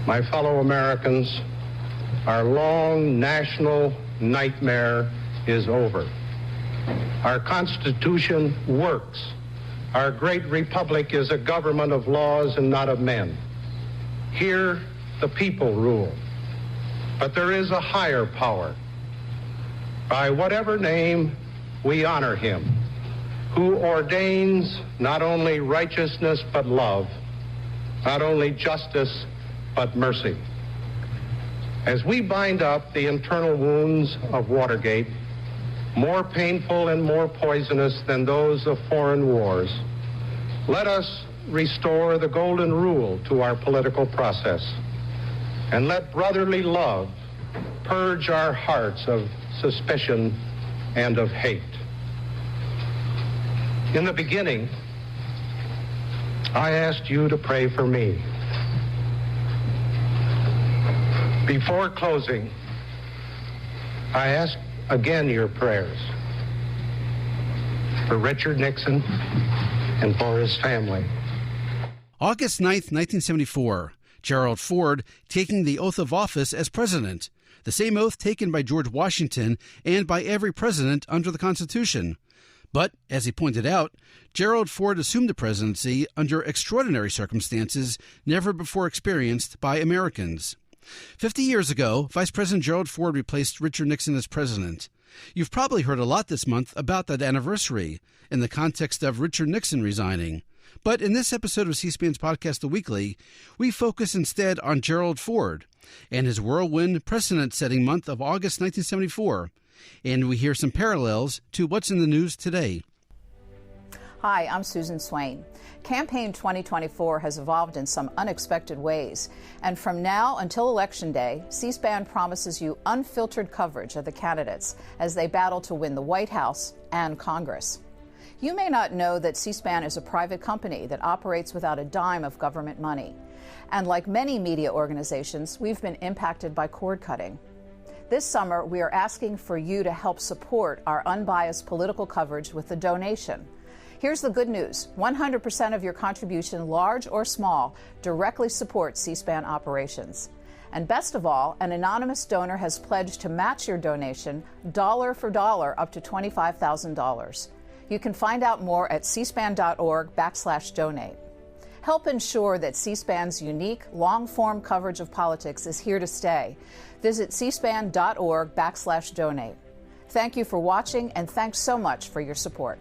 My fellow Americans, our long national nightmare is over. Our Constitution works. Our great republic is a government of laws and not of men. Here, the people rule. But there is a higher power. By whatever name, we honor him, who ordains not only righteousness but love, not only justice but mercy. As we bind up the internal wounds of Watergate, more painful and more poisonous than those of foreign wars, let us restore the golden rule to our political process, and let brotherly love purge our hearts of suspicion and of hate. In the beginning, I asked you to pray for me. Before closing, I ask again your prayers for Richard Nixon and for his family. August 9th, 1974, Gerald Ford taking the oath of office as president, the same oath taken by George Washington and by every president under the Constitution. But, as he pointed out, Gerald Ford assumed the presidency under extraordinary circumstances never before experienced by Americans. 50 years ago, Vice President Gerald Ford replaced Richard Nixon as president. You've probably heard a lot this month about that anniversary in the context of Richard Nixon resigning. But in this episode of C-SPAN's podcast, The Weekly, we focus instead on Gerald Ford and his whirlwind precedent-setting month of August 1974. And we hear some parallels to what's in the news today. Hi, I'm Susan Swain. Campaign 2024 has evolved in some unexpected ways. And from now until Election Day, C-SPAN promises you unfiltered coverage of the candidates as they battle to win the White House and Congress. You may not know that C-SPAN is a private company that operates without a dime of government money. And like many media organizations, we've been impacted by cord cutting. This summer, we are asking for you to help support our unbiased political coverage with a donation. Here's the good news. 100% of your contribution, large or small, directly supports C-SPAN operations. And best of all, an anonymous donor has pledged to match your donation dollar for dollar up to $25,000. You can find out more at cspan.org/donate. Help ensure that C-SPAN's unique, long-form coverage of politics is here to stay. Visit cspan.org/donate. Thank you for watching, and thanks so much for your support.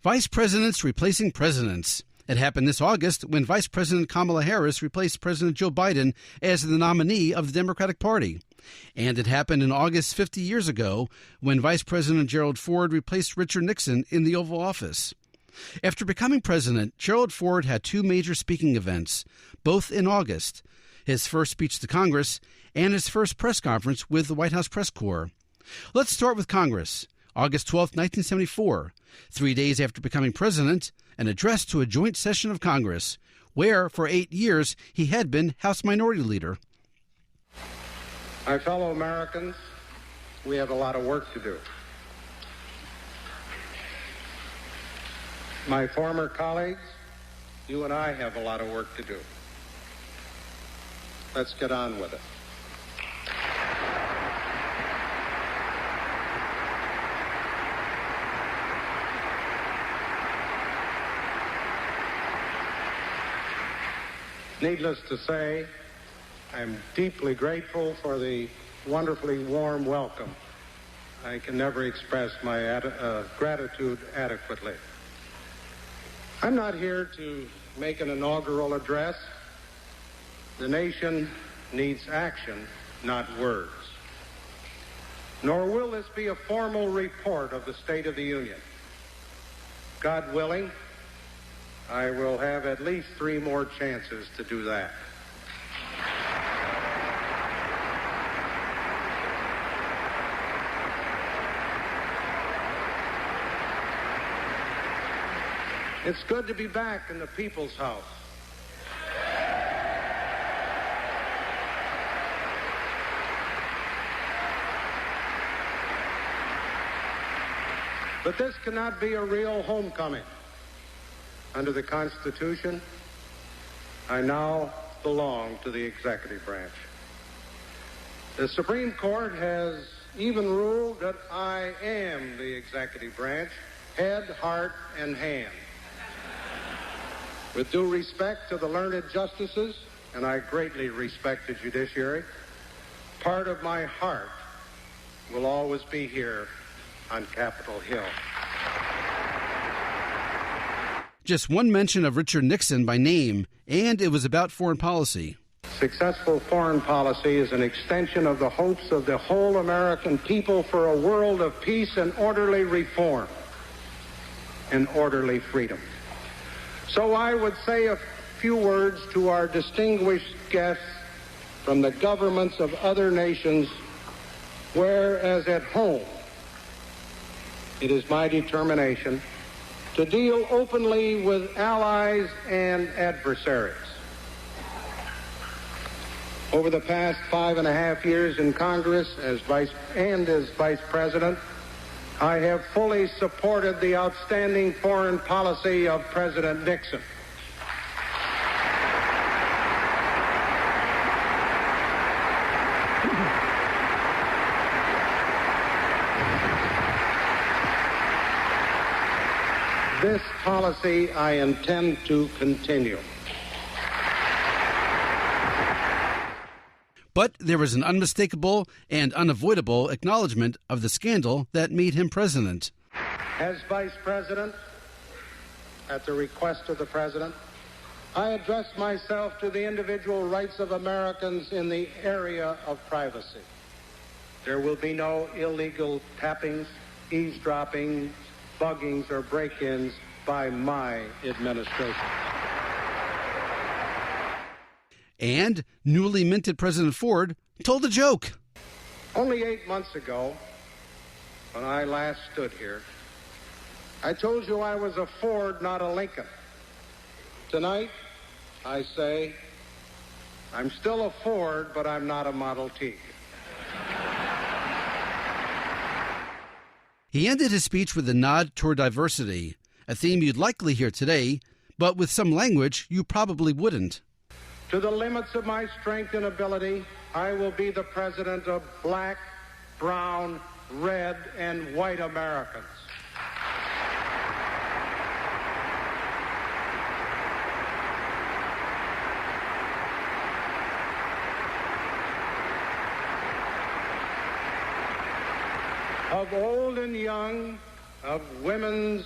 Vice presidents replacing presidents. It happened this August when Vice President Kamala Harris replaced President Joe Biden as the nominee of the Democratic Party. And it happened in August 50 years ago when Vice President Gerald Ford replaced Richard Nixon in the Oval Office. After becoming president, Gerald Ford had two major speaking events, both in August, his first speech to Congress and his first press conference with the White House press corps. Let's start with Congress. August 12, 1974, 3 days after becoming president, an address to a joint session of Congress, where for 8 years he had been House Minority Leader. My fellow Americans, we have a lot of work to do. My former colleagues, you and I have a lot of work to do. Let's get on with it. Needless to say, I'm deeply grateful for the wonderfully warm welcome. I can never express my gratitude adequately. I'm not here to make an inaugural address. The nation needs action, not words. Nor will this be a formal report of the State of the Union. God willing, I will have at least 3 more chances to do that. It's good to be back in the People's House. But this cannot be a real homecoming. Under the Constitution, I now belong to the executive branch. The Supreme Court has even ruled that I am the executive branch, head, heart, and hand. With due respect to the learned justices, and I greatly respect the judiciary, part of my heart will always be here on Capitol Hill. Just one mention of Richard Nixon by name, and it was about foreign policy. Successful foreign policy is an extension of the hopes of the whole American people for a world of peace and orderly reform and orderly freedom. So I would say a few words to our distinguished guests from the governments of other nations, whereas at home, it is my determination to deal openly with allies and adversaries. Over the past 5.5 years in Congress as Vice President, I have fully supported the outstanding foreign policy of President Nixon. This policy I intend to continue. But there was an unmistakable and unavoidable acknowledgement of the scandal that made him president. As Vice President, at the request of the President, I address myself to the individual rights of Americans in the area of privacy. There will be no illegal tappings, eavesdropping, buggings, or break-ins by my administration. And newly minted President Ford told a joke. Only 8 months ago, when I last stood here, I told you I was a Ford, not a Lincoln. Tonight, I say, I'm still a Ford, but I'm not a Model T. He ended his speech with a nod toward diversity, a theme you'd likely hear today, but with some language you probably wouldn't. To the limits of my strength and ability, I will be the president of black, brown, red, and white Americans. Of old and young, of women's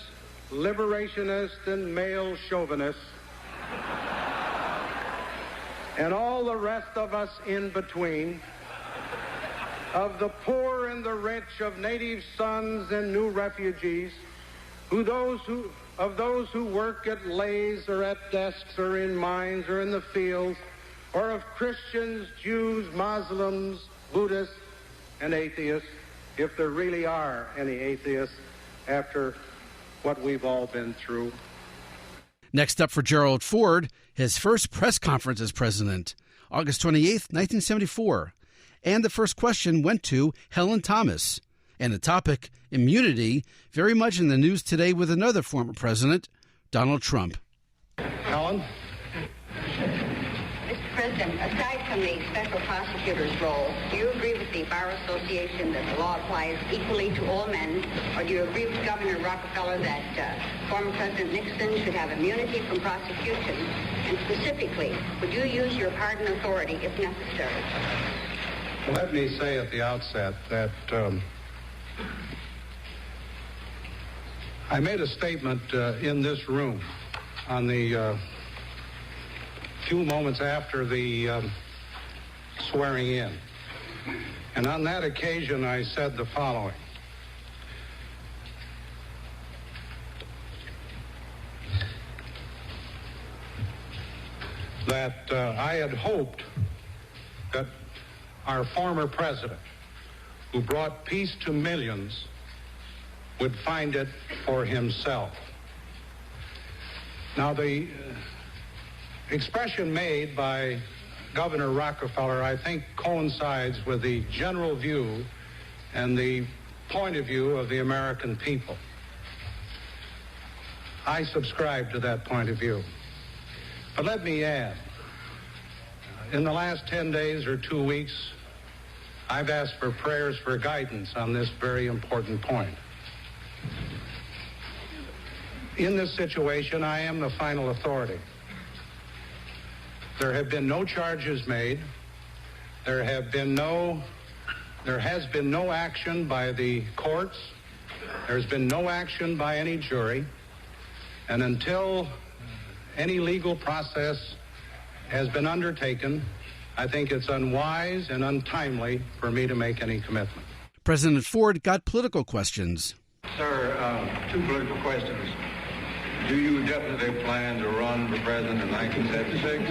liberationists and male chauvinists, and all the rest of us in between, of the poor and the rich, of native sons and new refugees, of those who work at lays or at desks or in mines or in the fields, or of Christians, Jews, Muslims, Buddhists, and atheists, if there really are any atheists after what we've all been through. Next up for Gerald Ford, his first press conference as president, August 28, 1974. And the first question went to Helen Thomas. And the topic, immunity, very much in the news today with another former president, Donald Trump. Helen? Mr. President, aside from the special prosecutor's role, do you agree with the Bar Association that the law applies equally to all men, or do you agree with Governor Rockefeller that former President Nixon should have immunity from prosecution? And specifically, would you use your pardon authority if necessary? Well, let me say at the outset that I made a statement in this room on the few moments after the swearing in. And on that occasion, I said the following. That I had hoped that our former president, who brought peace to millions, would find it for himself. Now, the expression made by Governor Rockefeller, I think, coincides with the general view and the point of view of the American people. I subscribe to that point of view. But let me add, in the last 10 days or 2 weeks, I've asked for prayers for guidance on this very important point. In this situation, I am the final authority. There have been no charges made. There has been no action by the courts. There's been no action by any jury. And until any legal process has been undertaken, I think it's unwise and untimely for me to make any commitment. President Ford got political questions. Sir, two political questions. Do you definitely plan to run for president in 1976?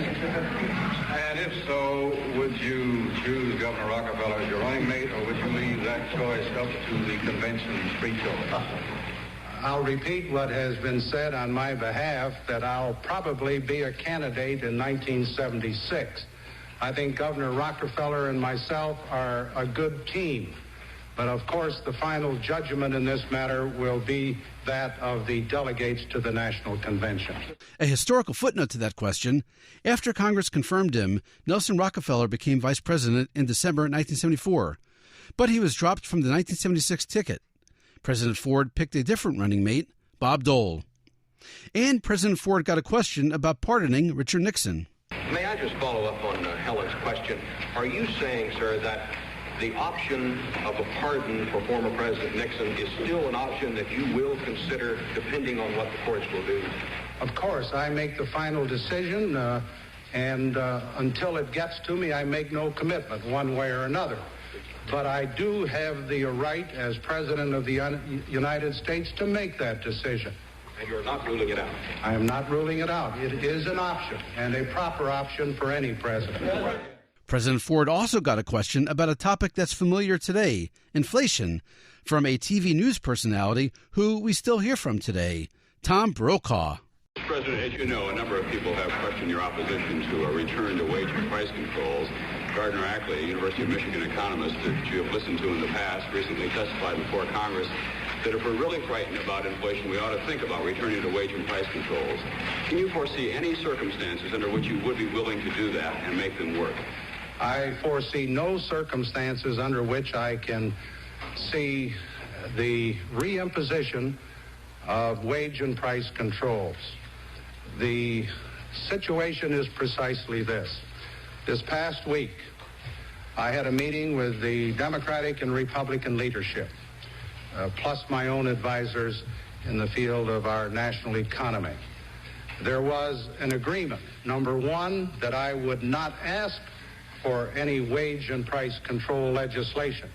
And if so, would you choose Governor Rockefeller as your running mate, or would you leave that choice up to the convention's free choice? I'll repeat what has been said on my behalf, that I'll probably be a candidate in 1976. I think Governor Rockefeller and myself are a good team. But of course, the final judgment in this matter will be that of the delegates to the National Convention. A historical footnote to that question: after Congress confirmed him, Nelson Rockefeller became vice president in December 1974. But he was dropped from the 1976 ticket. President Ford picked a different running mate, Bob Dole. And President Ford got a question about pardoning Richard Nixon. May I just follow up on Helen's question? Are you saying, sir, that the option of a pardon for former President Nixon is still an option that you will consider depending on what the courts will do? Of course, I make the final decision, and until it gets to me, I make no commitment one way or another. But I do have the right as President of the United States to make that decision. And you're not ruling it out? I am not ruling it out. It is an option, and a proper option for any president. President Ford also got a question about a topic that's familiar today, inflation, from a TV news personality who we still hear from today, Tom Brokaw. Mr. President, as you know, a number of people have questioned your opposition to a return to wage and price controls. Gardner Ackley, a University of Michigan economist that you have listened to in the past, recently testified before Congress that if we're really frightened about inflation, we ought to think about returning to wage and price controls. Can you foresee any circumstances under which you would be willing to do that and make them work? I foresee no circumstances under which I can see the reimposition of wage and price controls. The situation is precisely this. This past week, I had a meeting with the Democratic and Republican leadership, plus my own advisors in the field of our national economy. There was an agreement, number one, that I would not ask for any wage and price control legislation.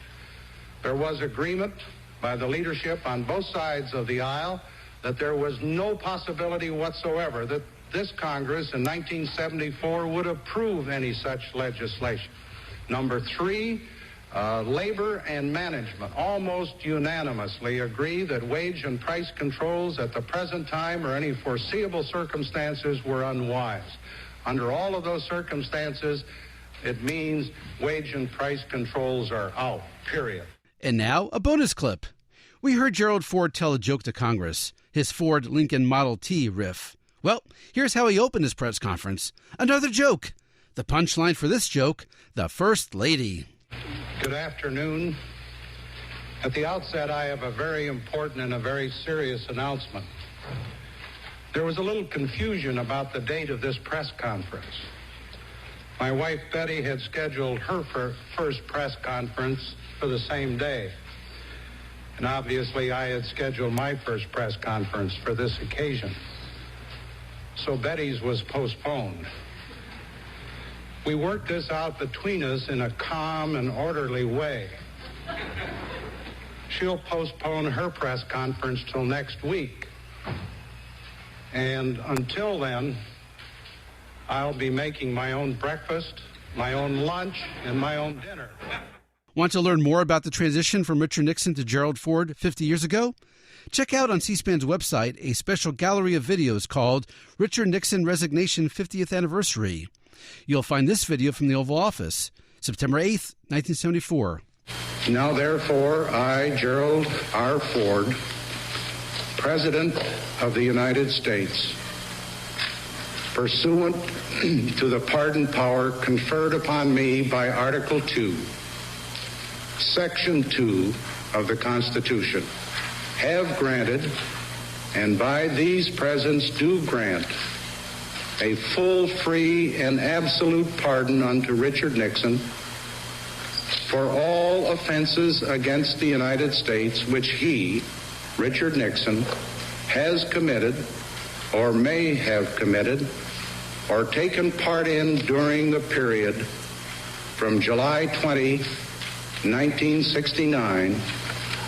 There was agreement by the leadership on both sides of the aisle that there was no possibility whatsoever that this Congress in 1974 would approve any such legislation. Number three, labor and management almost unanimously agree that wage and price controls at the present time or any foreseeable circumstances were unwise. Under all of those circumstances, it means wage and price controls are out, period. And now, a bonus clip. We heard Gerald Ford tell a joke to Congress, his Ford Lincoln Model T riff. Well, here's how he opened his press conference. Another joke. The punchline for this joke, the First Lady. Good afternoon. At the outset, I have a very important and a very serious announcement. There was a little confusion about the date of this press conference. My wife, Betty, had scheduled her first press conference for the same day. And obviously, I had scheduled my first press conference for this occasion. So Betty's was postponed. We worked this out between us in a calm and orderly way. She'll postpone her press conference till next week. And until then, I'll be making my own breakfast, my own lunch, and my own dinner. Want to learn more about the transition from Richard Nixon to Gerald Ford 50 years ago? Check out on C-SPAN's website a special gallery of videos called Richard Nixon Resignation 50th Anniversary. You'll find this video from the Oval Office, September 8th, 1974. Now, therefore, I, Gerald R. Ford, President of the United States, pursuant to the pardon power conferred upon me by Article 2, Section 2 of the Constitution, have granted, and by these presents do grant, a full, free, and absolute pardon unto Richard Nixon for all offenses against the United States which he, Richard Nixon, has committed or may have committed or taken part in during the period from July 20, 1969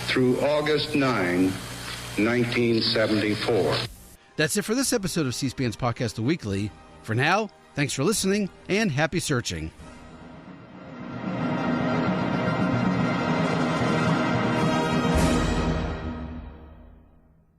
through August 9, 1974. That's it for this episode of C-SPAN's Podcast The Weekly. For now, thanks for listening and happy searching.